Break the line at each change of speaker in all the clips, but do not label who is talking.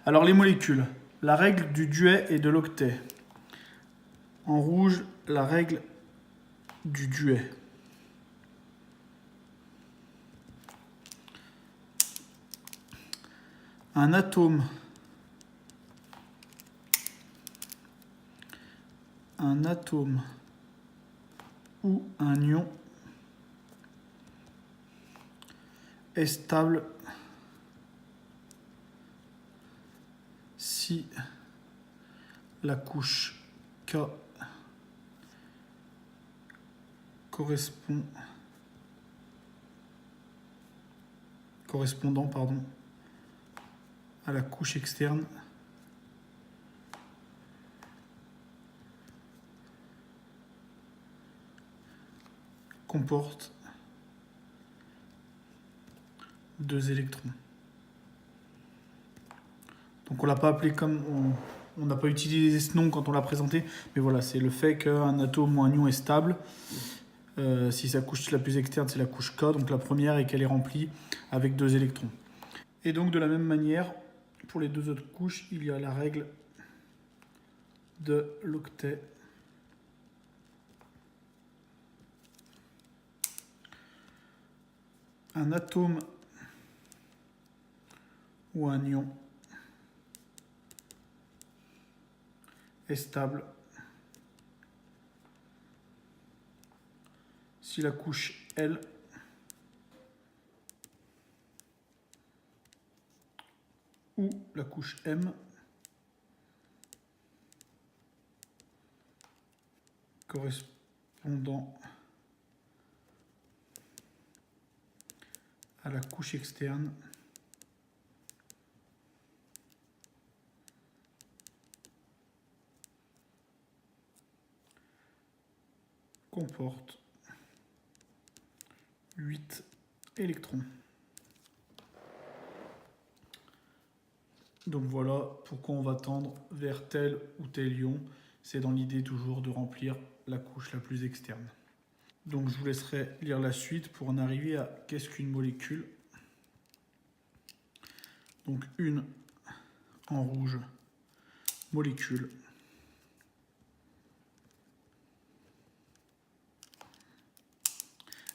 Alors les molécules. La règle du duet et de l'octet. En rouge, la règle du duet. Un atome ou un ion est stable si la couche K correspondant à la couche externe comporte 2 électrons. Donc on l'a pas appelé comme on n'a pas utilisé ce nom quand on l'a présenté, mais voilà, c'est le fait qu'un atome ou un ion est stable. Si sa couche la plus externe, c'est la couche K, donc la première, et qu'elle est remplie avec 2 électrons. Et donc de la même manière, pour les 2 autres couches, il y a la règle de l'octet. Un atome ou un ion est stable si la couche L ou la couche M correspondant à la couche externe comporte 8 électrons. Donc voilà pourquoi on va tendre vers tel ou tel ion. C'est dans l'idée toujours de remplir la couche la plus externe. Donc je vous laisserai lire la suite pour en arriver à qu'est-ce qu'une molécule. Donc une en rouge, molécule.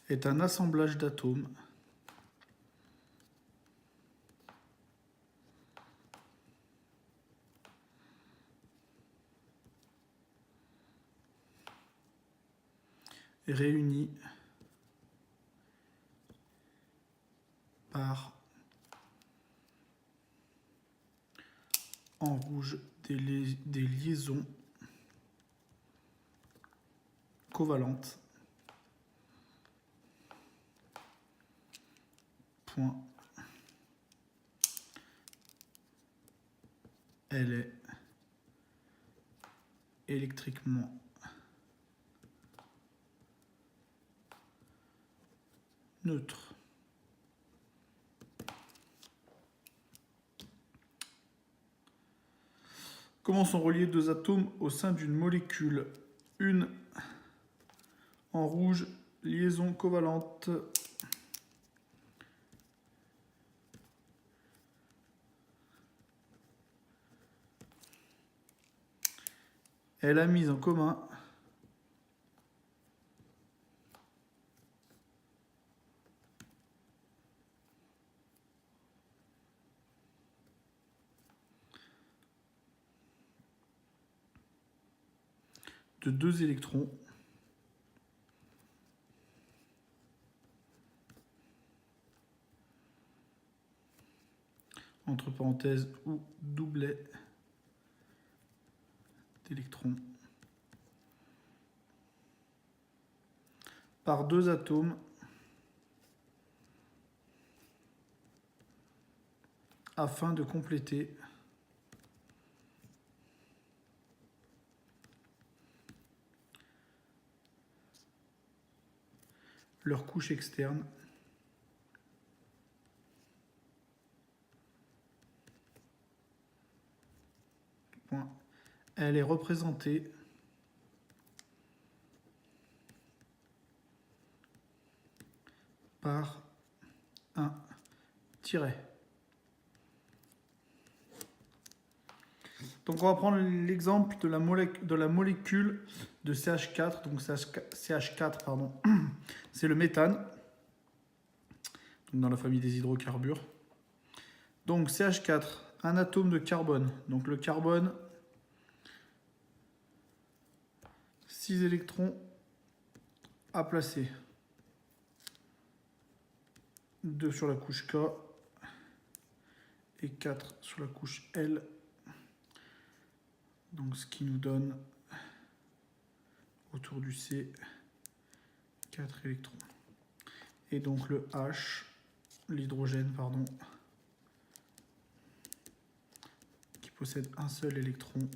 Est un assemblage d'atomes réunis par en rouge des liaisons covalentes. Point. Elle est électriquement neutre. Comment sont reliés 2 atomes au sein d'une molécule? Une en rouge, liaison covalente. Elle a mis en commun de 2 électrons entre parenthèses ou doublet d'électrons par 2 atomes afin de compléter leur couche externe point. Elle est représentée par un tiret. Donc on va prendre l'exemple de la molécule de CH4. Donc CH4, pardon, c'est le méthane, donc dans la famille des hydrocarbures. Donc CH4, un atome de carbone. Donc le carbone, 6 électrons à placer. 2 sur la couche K et 4 sur la couche L. Donc ce qui nous donne autour du C 4 électrons. Et donc le H, l'hydrogène, pardon, qui possède un seul électron.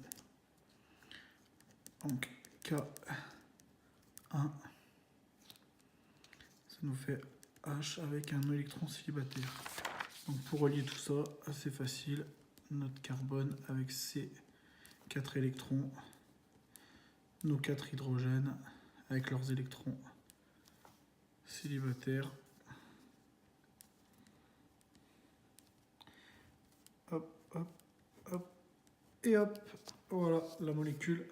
Donc K1, ça nous fait H avec un électron célibataire. Donc pour relier tout ça, assez facile, notre carbone avec ses 4 électrons, nos 4 hydrogènes avec leurs électrons célibataires. Hop, hop, hop, et hop, voilà la molécule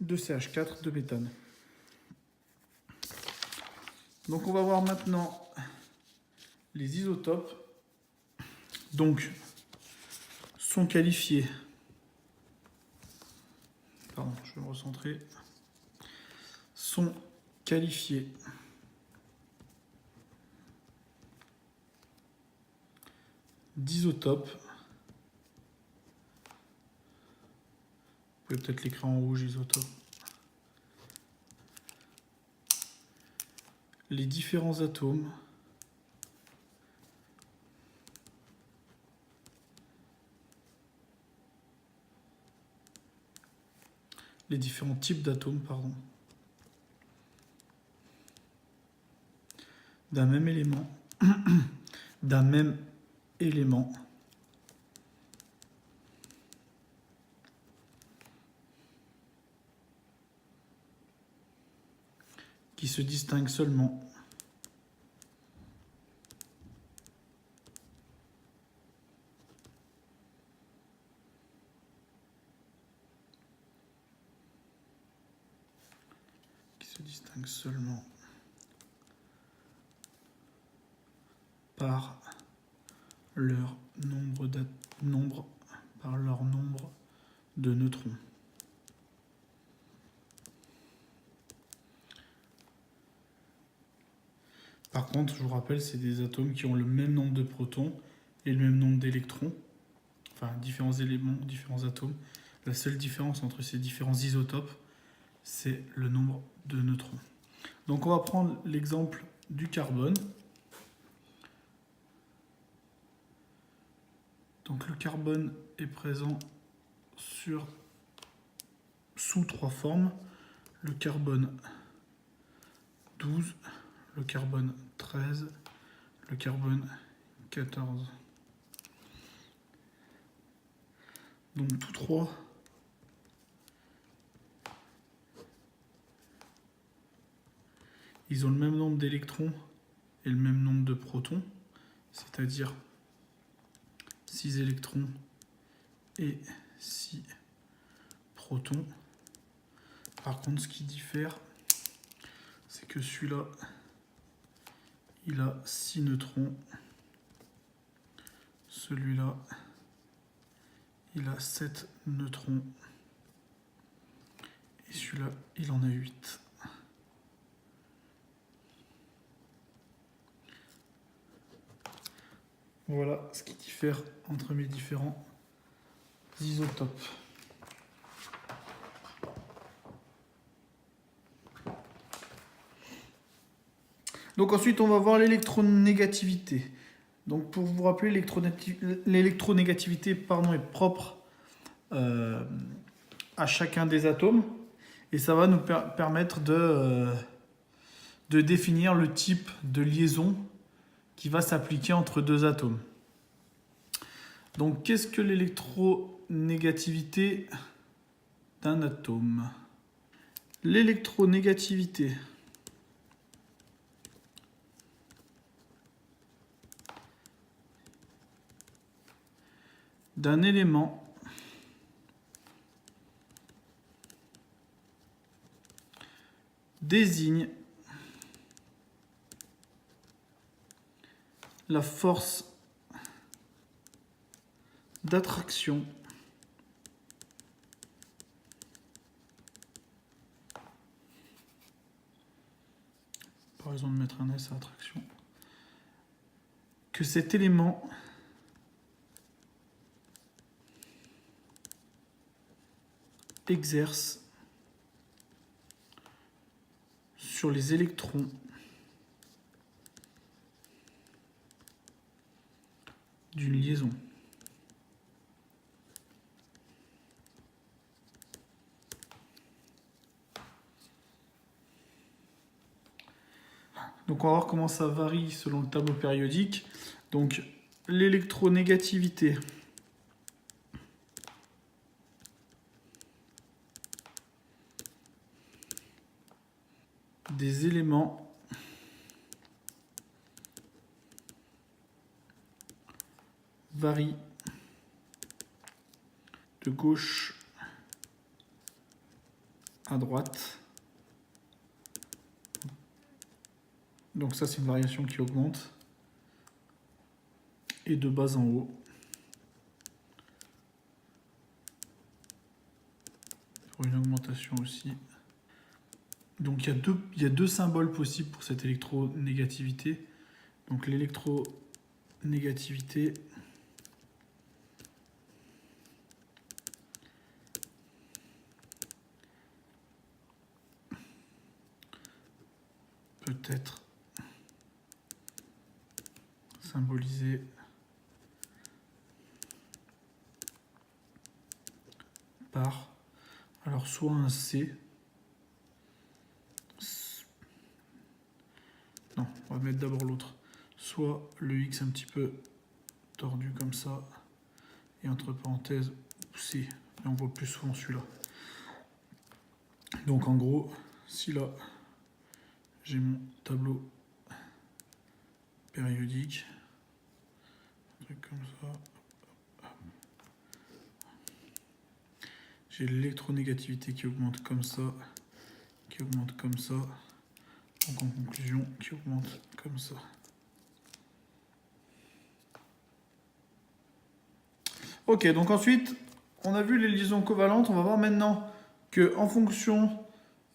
de CH4 de méthane. Donc on va voir maintenant les isotopes. Donc sont qualifiés. Pardon, je vais me recentrer. Sont qualifiés d'isotopes. Vous pouvez peut-être l'écrire en rouge, isotope. Les différents atomes les différents types d'atomes, pardon, d'un même élément, qui se distingue seulement par leur nombre de neutrons. Par contre, je vous rappelle, c'est des atomes qui ont le même nombre de protons et le même nombre d'électrons. Enfin, différents éléments, différents atomes. La seule différence entre ces différents isotopes, c'est le nombre de neutrons. Donc on va prendre l'exemple du carbone. Donc le carbone est présent sous 3 formes. Le carbone 12, le carbone 13, le carbone 14. Donc tous trois ils ont le même nombre d'électrons et le même nombre de protons, c'est-à-dire 6 électrons et 6 protons. Par contre, ce qui diffère, c'est que celui-là, il a 6 neutrons. Celui-là, il a 7 neutrons. Et celui-là, il en a 8. Voilà ce qui diffère entre mes différents isotopes. Donc ensuite, on va voir l'électronégativité. Donc pour vous rappeler, l'électronégativité est propre à chacun des atomes. Et ça va nous permettre de définir le type de liaison qui va s'appliquer entre deux atomes. Donc qu'est-ce que l'électronégativité d'un atome? L'électronégativité d'un élément désigne la force d'attraction pas raison de mettre un S à attraction que cet élément exerce sur les électrons d'une liaison. Donc on va voir comment ça varie selon le tableau périodique. Donc l'électronégativité des éléments varie de gauche à droite. Donc ça, c'est une variation qui augmente. Et de bas en haut. Pour une augmentation aussi. Donc il y a deux symboles possibles pour cette électronégativité. Donc l'électronégativité peut être symbolisée par, alors soit un C, non, on va mettre d'abord l'autre, soit le X un petit peu tordu comme ça, et entre parenthèses, C, et on voit plus souvent celui-là. Donc en gros, si là, j'ai mon tableau périodique, un truc comme ça, j'ai l'électronégativité qui augmente comme ça, qui augmente comme ça, donc en conclusion, qui augmente comme ça. Ok, donc ensuite, on a vu les liaisons covalentes. On va voir maintenant que en fonction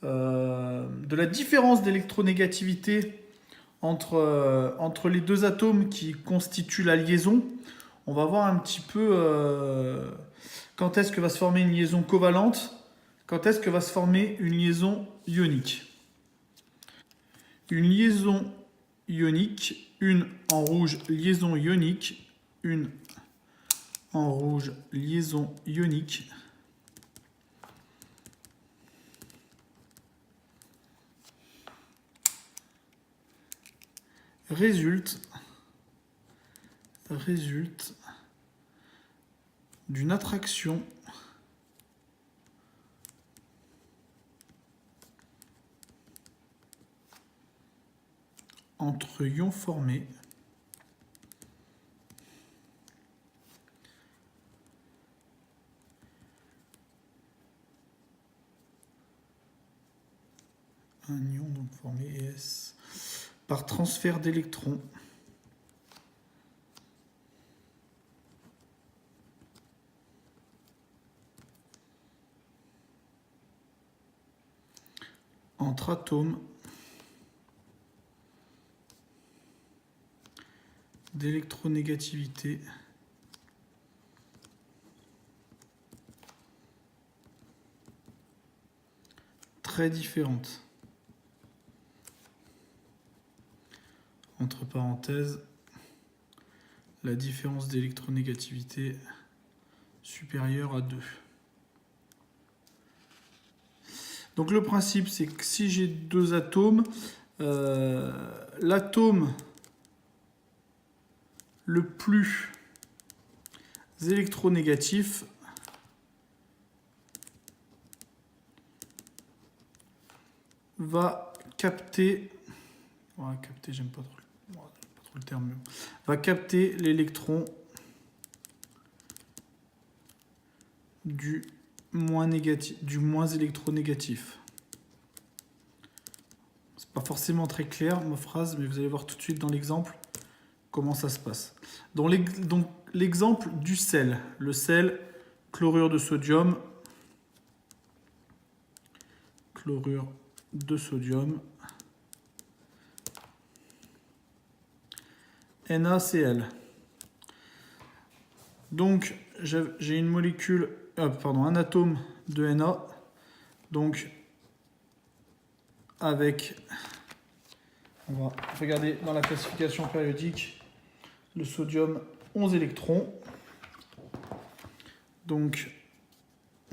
de la différence d'électronégativité entre les deux atomes qui constituent la liaison, on va voir un petit peu quand est-ce que va se former une liaison covalente, quand est-ce que va se former une liaison ionique. Une liaison ionique, une en rouge, liaison ionique, une en rouge, liaison ionique. Résulte d'une attraction entre ions formés un ion donc formé S par transfert d'électrons entre atomes d'électronégativité très différentes. Entre parenthèses, la différence d'électronégativité supérieure à 2. Donc le principe, c'est que si j'ai deux atomes, l'atome le plus électronégatif va capter, j'aime pas trop le terme, va capter l'électron du moins électronégatif. forcément très clair, ma phrase, mais vous allez voir tout de suite dans l'exemple comment ça se passe. Donc l'exemple du sel. Le sel, chlorure de sodium. Chlorure de sodium. NaCl. Donc j'ai une molécule, un atome de Na. Donc avec, on va regarder dans la classification périodique, le sodium 11 électrons. Donc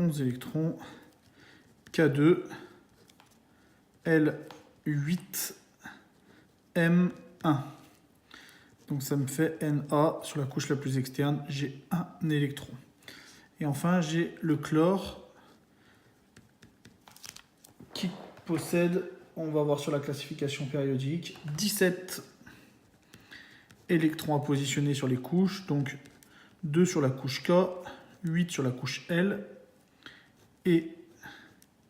11 électrons, K2, L8, M1. Donc ça me fait Na sur la couche la plus externe, j'ai un électron. Et enfin j'ai le chlore qui possède, on va voir sur la classification périodique, 17 électrons à positionner sur les couches, donc 2 sur la couche K, 8 sur la couche L et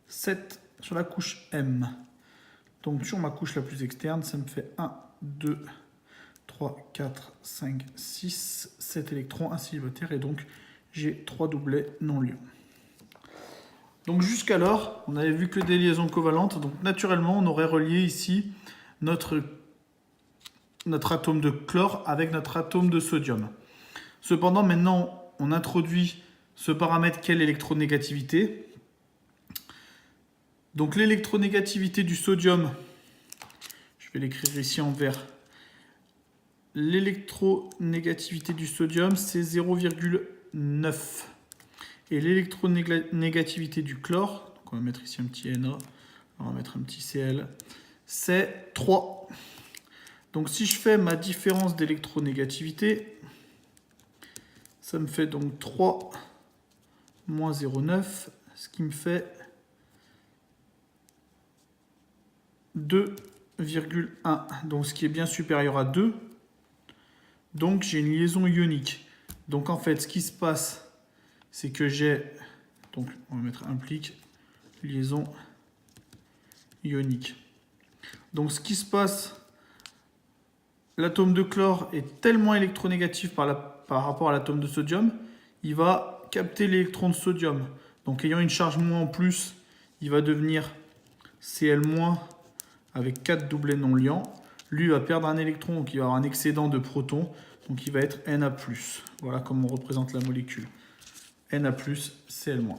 7 sur la couche M. Donc sur ma couche la plus externe, ça me fait 1, 2, 3, 4, 5, 6, 7 électrons, un célibataire, et donc j'ai 3 doublets non liants. Donc jusqu'alors, on n'avait vu que des liaisons covalentes, donc naturellement on aurait relié ici notre atome de chlore avec notre atome de sodium. Cependant, maintenant on introduit ce paramètre qu'est l'électronégativité. Donc l'électronégativité du sodium, je vais l'écrire ici en vert. L'électronégativité du sodium, c'est 0,9. Et l'électronégativité du chlore, donc on va mettre ici un petit Na, on va mettre un petit Cl, c'est 3. Donc si je fais ma différence d'électronégativité, ça me fait donc 3 moins 0,9, ce qui me fait 2,1. Donc ce qui est bien supérieur à 2. Donc j'ai une liaison ionique. Donc en fait, ce qui se passe, c'est que j'ai, donc on va mettre implique liaison ionique. Donc ce qui se passe, l'atome de chlore est tellement électronégatif par rapport à l'atome de sodium, il va capter l'électron de sodium. Donc ayant une charge moins en plus, il va devenir Cl- avec 4 doublets non liants. Lui va perdre un électron, donc il va avoir un excédent de protons, donc il va être Na+. Voilà comment on représente la molécule. Na+, Cl-.